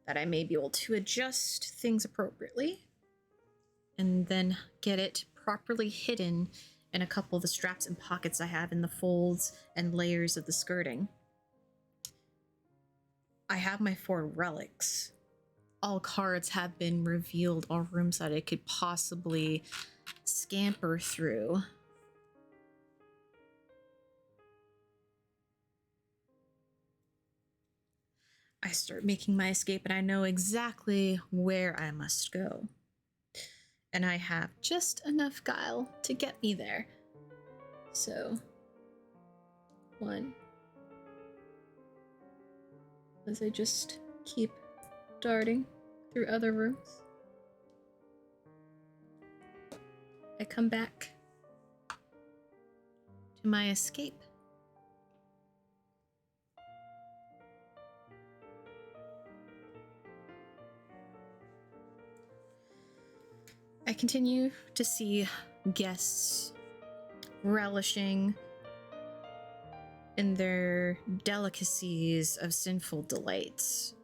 that I may be able to adjust things appropriately and then get it properly hidden in a couple of the straps and pockets I have in the folds and layers of the skirting. I have my 4 relics. All cards have been revealed, all rooms that I could possibly scamper through. I start making my escape and I know exactly where I must go. And I have just enough guile to get me there. So, 1. As I just keep darting through other rooms, I come back to my escape. I continue to see guests relishing in their delicacies of sinful delights.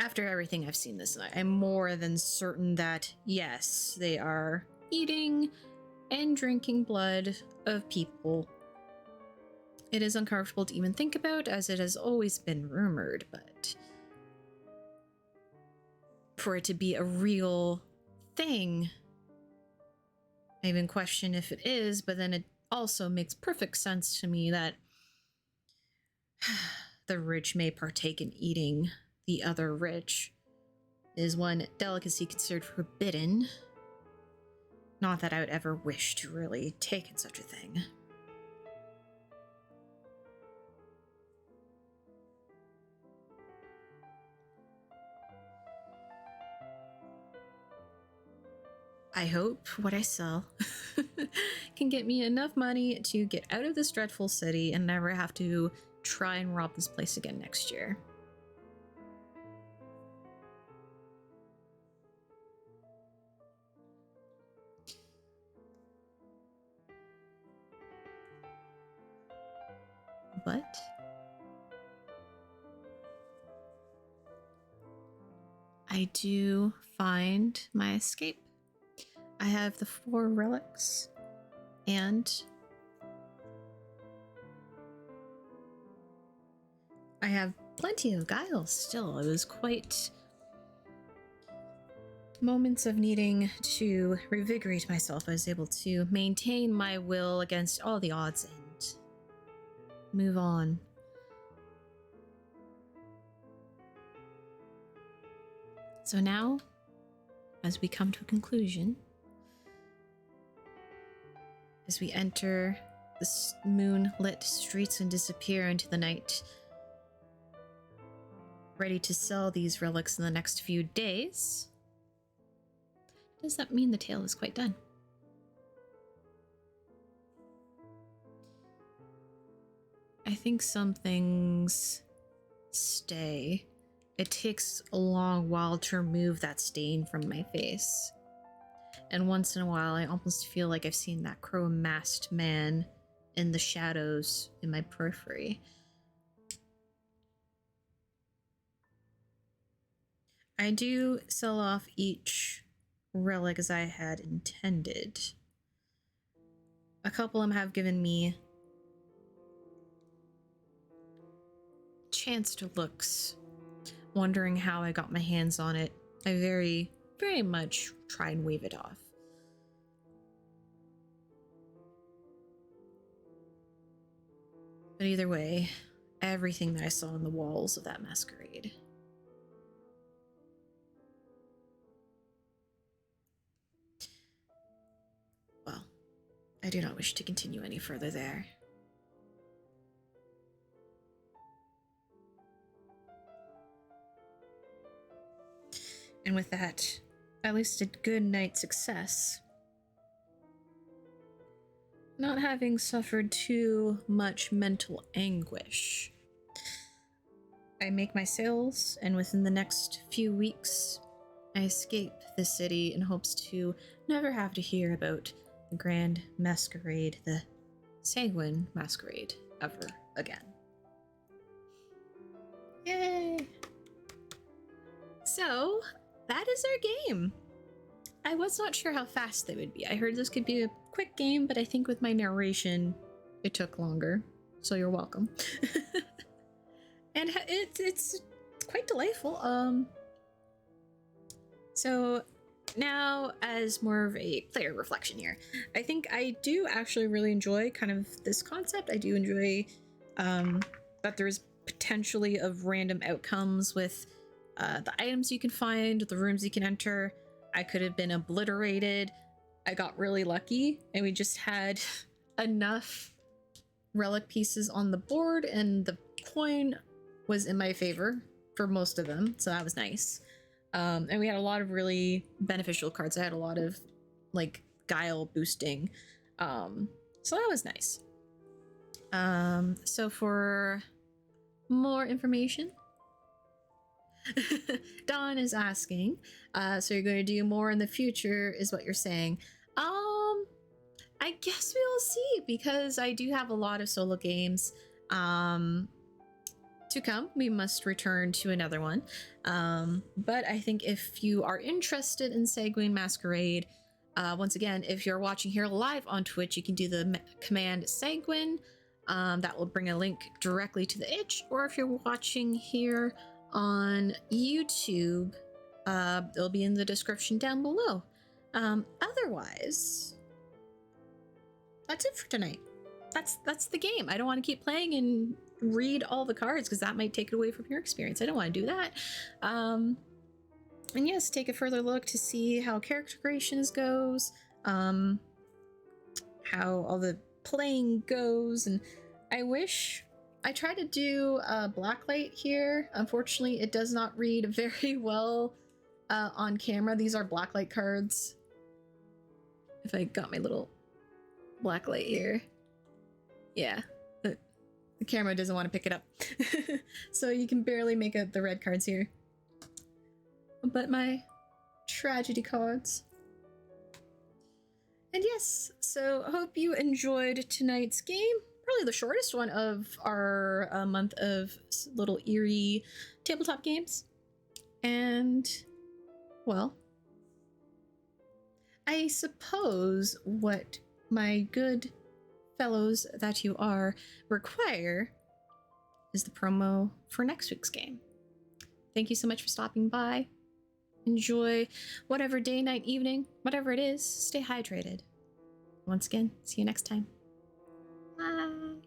After everything I've seen this night, I'm more than certain that, yes, they are eating and drinking blood of people. It is uncomfortable to even think about, as it has always been rumored, but for it to be a real thing, I even question if it is, but then it also makes perfect sense to me that the rich may partake in eating the other rich. It is one delicacy considered forbidden. Not that I would ever wish to really take in such a thing. I hope what I sell can get me enough money to get out of this dreadful city and never have to try and rob this place again next year. But I do find my escape. I have the 4 relics, and I have plenty of guile still. It was quite moments of needing to revigorate myself. I was able to maintain my will against all the odds and move on. So now, as we come to a conclusion, as we enter the moonlit streets and disappear into the night, ready to sell these relics in the next few days, does that mean the tale is quite done? I think some things stay. It takes a long while to remove that stain from my face. And once in a while, I almost feel like I've seen that crow-masked man in the shadows in my periphery. I do sell off each relic as I had intended. A couple of them have given me chanced looks, wondering how I got my hands on it. I very much try and wave it off. But either way, everything that I saw on the walls of that masquerade. Well, I do not wish to continue any further there. And with that, at least a good night's success. Not having suffered too much mental anguish. I make my sales, and within the next few weeks, I escape the city in hopes to never have to hear about the Grand Masquerade, the Sanguine Masquerade ever again. Yay! So, that is our game. I was not sure how fast they would be. I heard this could be a quick game, but I think with my narration, it took longer. So you're welcome. And it's quite delightful. So now, as more of a player reflection here, I think I do actually really enjoy kind of this concept. I do enjoy that there's potentially of random outcomes with the items you can find, the rooms you can enter. I could have been obliterated. I got really lucky, and we just had enough relic pieces on the board, and the coin was in my favor for most of them, so that was nice. And we had a lot of really beneficial cards. I had a lot of like guile boosting, so that was nice. So for more information, Dawn is asking, so you're going to do more in the future is what you're saying. I guess we'll see, because I do have a lot of solo games to come. We must return to another one. But I think if you are interested in Sanguine Masquerade, once again, if you're watching here live on Twitch, you can do the command Sanguine. That will bring a link directly to the itch, or if you're watching here on YouTube, it'll be in the description down below. Otherwise, that's it for tonight. That's the game. I don't want to keep playing and read all the cards, because that might take it away from your experience. I don't want to do that. And yes, take a further look to see how character creations goes, how all the playing goes. And I wish I tried to do blacklight here. Unfortunately, it does not read very well on camera. These are blacklight cards. If I got my little blacklight here, yeah, the camera doesn't want to pick it up. So you can barely make out the red cards here. But my tragedy cards. And yes, so hope you enjoyed tonight's game. Probably the shortest one of our month of little eerie tabletop games. And, well, I suppose what my good fellows that you are require is the promo for next week's game. Thank you so much for stopping by. Enjoy whatever day, night, evening, whatever it is. Stay hydrated. Once again, see you next time. Bye.